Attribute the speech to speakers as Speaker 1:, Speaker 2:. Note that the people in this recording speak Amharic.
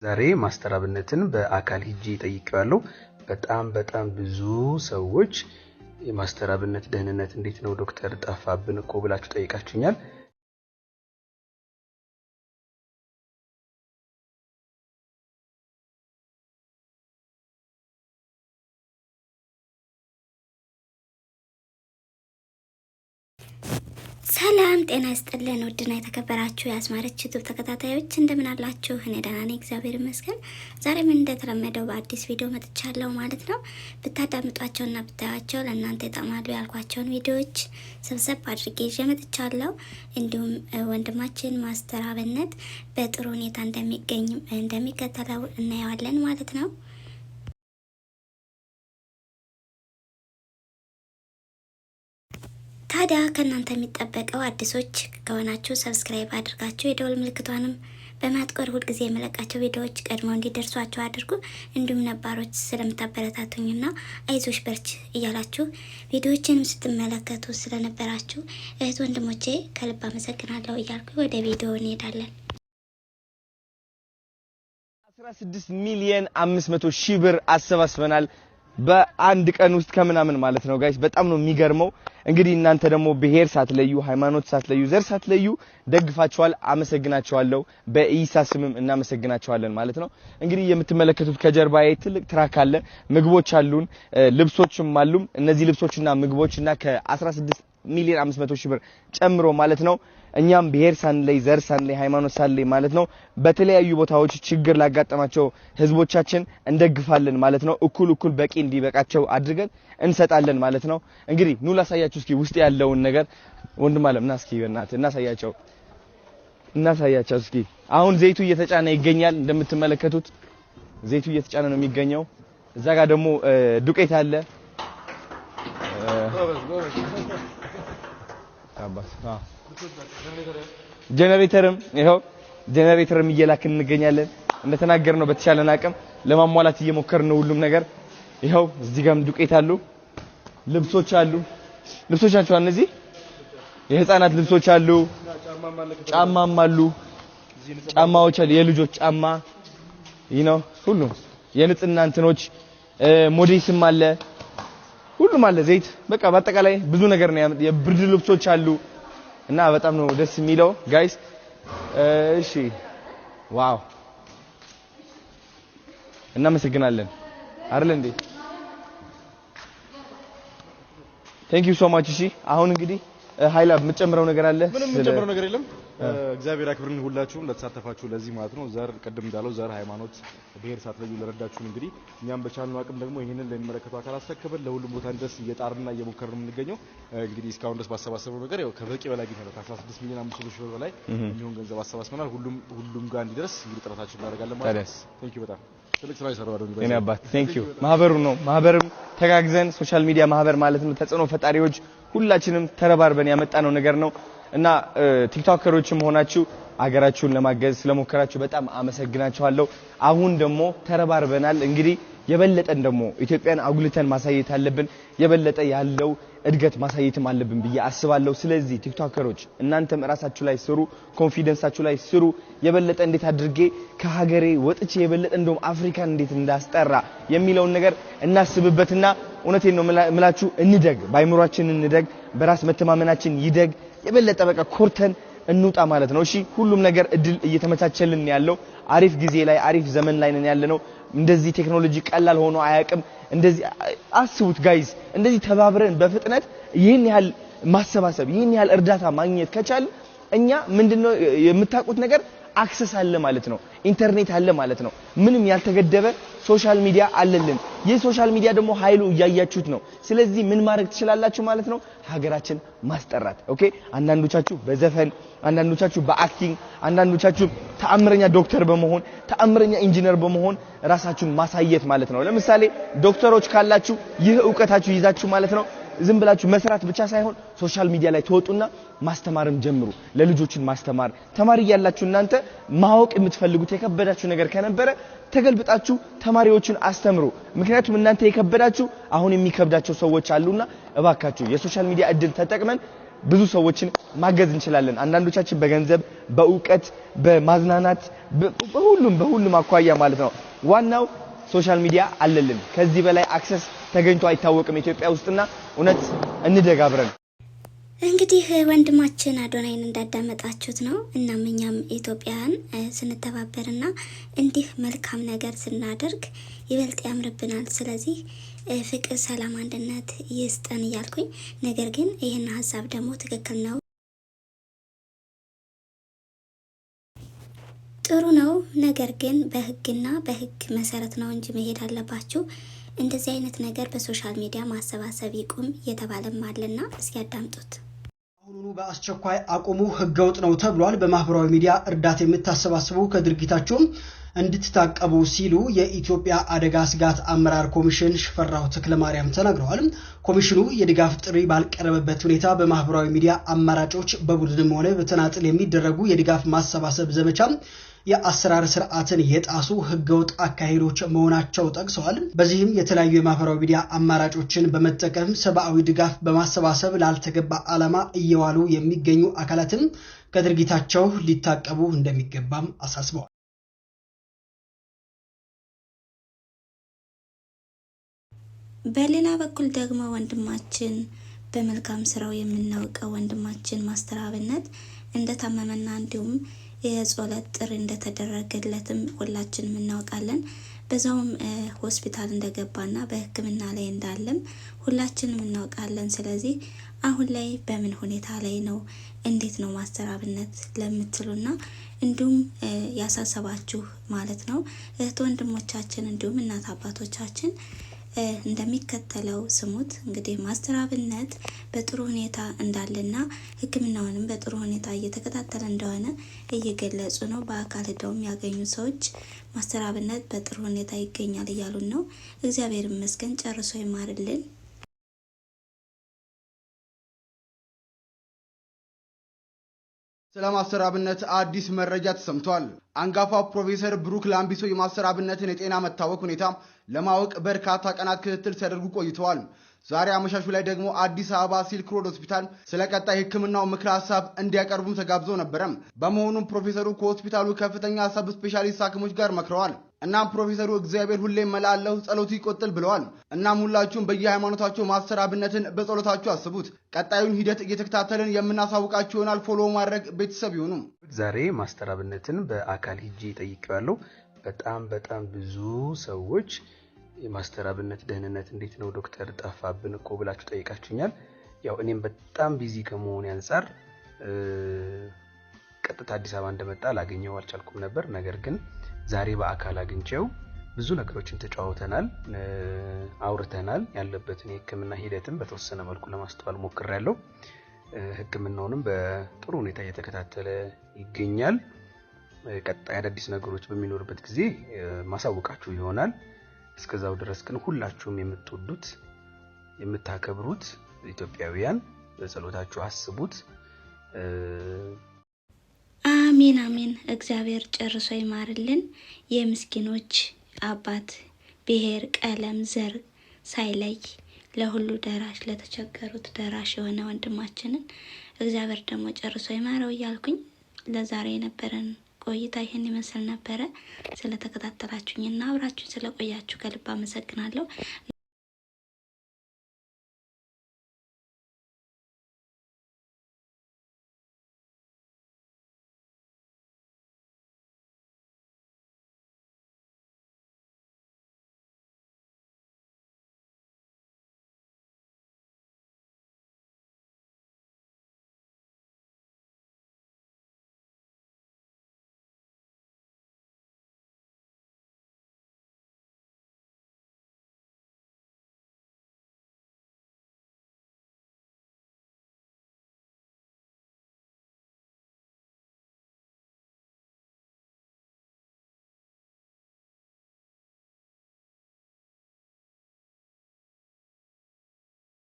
Speaker 1: ዛሬ ማስተር አብነትን በአካል ሂጄ ጠይቄዋለሁ። በጣም ብዙ ሰዎች የማስተር አብነት ደህንነት እንዴት ነው ዶክተር ጠፋብን እኮ ብላችሁ ጠይቃችሁኛል።
Speaker 2: ሰላም ጤና ይስጥልን ውድና የተከበራችሁ የአስማረች ዩቲዩብ ተከታታዮች እንደምን አላችሁ? እኔ ደህና ነኝ እግዚአብሔር ይመስገን። ዛሬም እንደተለመደው በአዲስ ቪዲዮ መጥቻለሁ ማለት ነው። ብታዳምጧቸውና ብታያቸው ለእናንተ ይጠቅማሉ ያልኳቸውን ቪዲዮዎች ሰብሰብ አድርጌ ይዤ መጥቻለሁ። እንዲሁም ወንድማችን ማስተር አብነት በጥሩ ሁኔታ እንደሚከተለው እናየዋለን ማለት ነው። ታዲያ ከእናንተ የሚጠበቀው አዲሶች ከሆናችሁ ሰብስክራይብ አድርጋችሁ የደወል ምልክቷንም በማጥቆር ሁልጊዜ የመለቃቸው ቪዲዮዎች ቀድመው እንዲደርሷችሁ አድርጉ። እንዲሁም ነባሮች ስለምታበረታቱኝና አይዞሽ በርች እያላችሁ ቪዲዮዎችንም ስትመለከቱ ስለነበራችሁ እህት ወንድሞቼ ከልብ አመሰግናለሁ እያልኩ ወደ ቪዲዮ እንሄዳለን።
Speaker 3: 16 ሚሊዮን 500 ሺህ ብር አሰባስበናል በአንድ ቀን ውስጥ ከምናምን ማለት ነው ጋይስ። በጣም ነው የሚገርመው። እንግዲህ እናንተ ደግሞ ብሄር ሳትለዩ ሃይማኖት ሳትለዩ ዘር ሳትለዩ ደግፋችኋል። አመሰግናችኋለሁ። በኢሳ ስምም እናመሰግናችኋለን ማለት ነው። እንግዲህ የምትመለከቱት ከጀርባዬ ትልቅ ትራክ አለ። ምግቦች አሉን፣ ልብሶችም አሉን። እነዚህ ልብሶችና ምግቦችና ከ16 ሚሊዮን 500 ሺህ ብር ጨምሮ ማለት ነው እኛም ብሄር ሳንለይ ዘር ሳንለይ ሃይማኖት ሳንለይ ማለት ነው በተለያዩ ቦታዎች ችግር ላጋጠማቸው ህዝቦቻችን እንደግፋለን ማለት ነው። እኩል በቂ እንዲበቃቸው አድርገን እንሰጣለን ማለት ነው። እንግዲህ ኑ ላሳያችሁ እስኪ ውስጥ ያለውን ነገር። ወንድም አለም ና እስኪ በእናትህ እናሳያቸው እስኪ። አሁን ዘይቱ እየተጫነ ይገኛል። እንደምትመለከቱት ዘይቱ እየተጫነ ነው የሚገኘው። እዛ ጋር ደግሞ ዱቄት አለ። ጀነሬተርም ይሄው ጀነሬተርም እየላክን እንገኛለን። እንደተናገርነው በተቻለን አቅም ለማሟላት እየሞከርን ነው ሁሉም ነገር። ይሄው እዚህ ጋርም ዱቄት አሉ፣ ልብሶች ናቸው እነዚህ የህፃናት ልብሶች አሉ፣ ጫማም አሉ፣ ጫማዎች አሉ፣ የልጆች ጫማ ሁሉም የንጽህና እንትኖች ሞዴስም አለ፣ ሁሉም አለ፣ ዘይት በቃ በአጠቃላይ ብዙ ነገር ነው። የብርድ ልብሶች አሉ እና በጣም ነው ደስ የሚለው ጋይስ። እሺ ዋው እናመሰግናለን አይደል እንዴ? ቴንክ ዩ ሶ ማች። እሺ አሁን እንግዲህ ኃይላ የምትጨምረው ነገር አለ?
Speaker 4: ምንም የምትጨምረው ነገር የለም። እግዚአብሔር ያክብርን ሁላችሁም ለተሳተፋችሁ ለዚህ ማለት ነው። ዘር ቀደም እንዳለው ዘር ሃይማኖት ብሄር ሳትለዩ ለረዳችሁን እንግዲህ እኛም በቻልነው አቅም ደግሞ ይሄንን ለሚመለከቱ አካላት አስረክበን ለሁሉም ቦታ ድረስ እየጣርና እየሞከርን የምንገኘው እንግዲህ እስካሁን ድረስ ባሰባሰበው ነገር ያው ከበቂ በላይ ግን ከ16 ሚሊዮን 500 ሺህ ብር በላይ የሚሆን ገንዘብ አሰባስበናል። ሁሉም ጋር እንዲደርስ እንግዲህ ጥረታችንን እናደርጋለን ማለት ነው። ቴንክ ዩ በጣም ትልቅ ስራ ይሰራው አዶኒ
Speaker 3: እኔ አባት ቴንክ ዩ። ማህበሩም ተጋግዘን ሶሻል ሚዲያ ማህበር ማለት ነው ተጽዕኖ ፈጣሪዎች ሁላችንም ተረባርበን ያመጣነው ነገር ነው እና ቲክቶከሮችም ሆናችሁ አገራችሁን ለማገዝ ስለሞከራችሁ በጣም አመሰግናችኋለሁ። አሁን ደግሞ ተረባርበናል። እንግዲህ የበለጠን ደግሞ ኢትዮጵያን አጉልተን ማሳየት አለብን። የበለጠ ያለው እድገት ማሳየትም አለብን ብዬ አስባለሁ። ስለዚህ ቲክቶከሮች እናንተም ራሳችሁ ላይ ስሩ፣ ኮንፊደንሳችሁ ላይ ስሩ። የበለጠ እንዴት አድርጌ ከሀገሬ ወጥቼ የበለጠ እንደውም አፍሪካን እንዴት እንዳስጠራ የሚለውን ነገር እናስብበትና እውነቴን ነው ምላችሁ እንደግ፣ ባይምሯችን እንደግ፣ በራስ መተማመናችን ይደግ። የበለጠ በቃ ኮርተን እንውጣ ማለት ነው። እሺ ሁሉም ነገር እድል እየተመቻቸልን ያለው አሪፍ ጊዜ ላይ አሪፍ ዘመን ላይ ነን ያለነው። እንደዚህ ቴክኖሎጂ ቀላል ሆኖ አያውቅም። እንደዚህ አስቡት ጋይስ፣ እንደዚህ ተባብረን በፍጥነት ይህን ያህል ማሰባሰብ ይህን ያህል እርዳታ ማግኘት ከቻል እኛ ምንድነው የምታውቁት ነገር አክሰስ አለ ማለት ነው። ኢንተርኔት አለ ማለት ነው። ምንም ያልተገደበ ሶሻል ሚዲያ አለልን። ይህ ሶሻል ሚዲያ ደግሞ ኃይሉ እያያችሁት ነው። ስለዚህ ምን ማድረግ ትችላላችሁ ማለት ነው? ሀገራችን ማስጠራት። ኦኬ አንዳንዶቻችሁ በዘፈን፣ አንዳንዶቻችሁ በአክቲንግ፣ አንዳንዶቻችሁ ተአምረኛ ዶክተር በመሆን ተአምረኛ ኢንጂነር በመሆን ራሳችሁን ማሳየት ማለት ነው። ለምሳሌ ዶክተሮች ካላችሁ ይህ ዕውቀታችሁ ይዛችሁ ማለት ነው ዝም ብላችሁ መስራት ብቻ ሳይሆን ሶሻል ሚዲያ ላይ ተወጡና ማስተማርም ጀምሩ። ለልጆችን ማስተማር ተማሪ ያላችሁ እናንተ ማወቅ የምትፈልጉት የከበዳችሁ ነገር ከነበረ ተገልብጣችሁ ተማሪዎችን አስተምሩ። ምክንያቱም እናንተ የከበዳችሁ አሁን የሚከብዳቸው ሰዎች አሉና እባካችሁ የሶሻል ሚዲያ እድል ተጠቅመን ብዙ ሰዎችን ማገዝ እንችላለን። አንዳንዶቻችን በገንዘብ፣ በእውቀት፣ በማዝናናት በሁሉም አኳያ ማለት ነው። ዋናው ሶሻል ሚዲያ አለልን። ከዚህ በላይ አክሰስ ተገኝቶ አይታወቅም ኢትዮጵያ ውስጥና እውነት እንደጋብረን።
Speaker 2: እንግዲህ ወንድማችን አዶናይን እንዳዳመጣችሁት ነው። እናም እኛም ኢትዮጵያን ስንተባበርና እንዲህ መልካም ነገር ስናደርግ ይበልጥ ያምርብናል። ስለዚህ ፍቅር፣ ሰላም፣ አንድነት ይስጠን እያልኩኝ ነገር ግን ይህን ሀሳብ ደግሞ ትክክል ነው፣ ጥሩ ነው። ነገር ግን በህግና በህግ መሰረት ነው እንጂ መሄድ አለባችሁ። እንደዚህ አይነት ነገር በሶሻል ሚዲያ ማሰባሰብ ይቁም እየተባለም አለና እስኪ ያዳምጡት።
Speaker 5: አሁኑ በአስቸኳይ አቁሙ፣ ህገወጥ ነው ተብሏል። በማህበራዊ ሚዲያ እርዳታ የምታሰባስቡ ከድርጊታችሁም እንድትታቀቡ ሲሉ የኢትዮጵያ አደጋ ስጋት አመራር ኮሚሽን ሽፈራው ተክለማርያም ተናግረዋል። ኮሚሽኑ የድጋፍ ጥሪ ባልቀረበበት ሁኔታ በማህበራዊ ሚዲያ አማራጮች በቡድንም ሆነ በተናጥል የሚደረጉ የድጋፍ ማሰባሰብ ዘመቻ የአሰራር ስርዓትን የጣሱ ህገወጥ አካሄዶች መሆናቸው ጠቅሰዋል። በዚህም የተለያዩ የማህበራዊ ሚዲያ አማራጮችን በመጠቀም ሰብአዊ ድጋፍ በማሰባሰብ ላልተገባ ዓላማ እየዋሉ የሚገኙ አካላትን ከድርጊታቸው ሊታቀቡ እንደሚገባም አሳስበዋል።
Speaker 2: በሌላ በኩል ደግሞ ወንድማችን በመልካም ስራው የምናውቀው ወንድማችን ማስተር አብነት እንደታመመና እንዲሁም የጸሎት ጥሪ እንደተደረገለትም ሁላችንም እናውቃለን። በዛውም ሆስፒታል እንደገባና በሕክምና ላይ እንዳለም ሁላችንም እናውቃለን። ስለዚህ አሁን ላይ በምን ሁኔታ ላይ ነው፣ እንዴት ነው ማስተር አብነት ለምትሉና እንዲሁም ያሳሰባችሁ ማለት ነው እህት ወንድሞቻችን እንዲሁም እናት አባቶቻችን እንደሚከተለው ስሙት። እንግዲህ ማስተር አብነት በጥሩ ሁኔታ እንዳለና ህክምናውንም በጥሩ ሁኔታ እየተከታተለ እንደሆነ እየገለጹ ነው። በአካል ሄደውም ያገኙ ሰዎች ማስተር አብነት በጥሩ ሁኔታ ይገኛል እያሉን ነው። እግዚአብሔር ይመስገን፣ ጨርሶ ይማርልን።
Speaker 6: ስለ ማስተር አብነት አዲስ መረጃ ተሰምቷል። አንጋፋው ፕሮፌሰር ብሩክ ላምቢሶ የማስተር አብነትን የጤና መታወክ ሁኔታ ለማወቅ በርካታ ቀናት ክትትል ሲያደርጉ ቆይተዋል። ዛሬ አመሻሹ ላይ ደግሞ አዲስ አበባ ሲልክ ሮድ ሆስፒታል ስለ ቀጣይ ህክምናው ምክረ ሀሳብ እንዲያቀርቡም ተጋብዘው ነበረም። በመሆኑም ፕሮፌሰሩ ከሆስፒታሉ ከፍተኛ ሰብ ስፔሻሊስት ሐኪሞች ጋር መክረዋል። እናም ፕሮፌሰሩ እግዚአብሔር ሁሌም መላለሁ ጸሎቱ ይቆጥል ብለዋል። እናም ሁላችሁም በየሃይማኖታችሁ ማስተር አብነትን በጸሎታችሁ አስቡት። ቀጣዩን ሂደት እየተከታተልን የምናሳውቃችሁ ይሆናል። ፎሎ ማድረግ ቤተሰብ ይሁኑ።
Speaker 1: ዛሬ ማስተር አብነትን በአካል ሂጄ ጠይቄዋለሁ። በጣም ብዙ ሰዎች የማስተር አብነት ደህንነት እንዴት ነው ዶክተር ጠፋብን እኮ ብላችሁ ጠይቃችሁኛል። ያው እኔም በጣም ቢዚ ከመሆኔ አንፃር ቀጥታ አዲስ አበባ እንደመጣ ላገኘው አልቻልኩም ነበር። ነገር ግን ዛሬ በአካል አግኝቼው ብዙ ነገሮችን ተጫውተናል፣ አውርተናል። ያለበትን የህክምና ሂደትን በተወሰነ መልኩ ለማስተዋል ሞክሬያለሁ። ህክምናውንም በጥሩ ሁኔታ እየተከታተለ ይገኛል። ቀጣይ አዳዲስ ነገሮች በሚኖርበት ጊዜ ማሳወቃችሁ ይሆናል። እስከዛው ድረስ ግን ሁላችሁም የምትወዱት የምታከብሩት ኢትዮጵያውያን በጸሎታችሁ አስቡት።
Speaker 2: አሜን አሜን። እግዚአብሔር ጨርሶ ይማርልን። የምስኪኖች አባት ብሔር፣ ቀለም፣ ዘር ሳይለይ ለሁሉ ደራሽ ለተቸገሩት ደራሽ የሆነ ወንድማችንን እግዚአብሔር ደግሞ ጨርሶ ይማረው እያልኩኝ ለዛሬ የነበረን ቆይታ ይሄን ይመስል ነበረ። ስለተከታተላችሁኝና አብራችሁ ስለቆያችሁ ከልብ አመሰግናለሁ።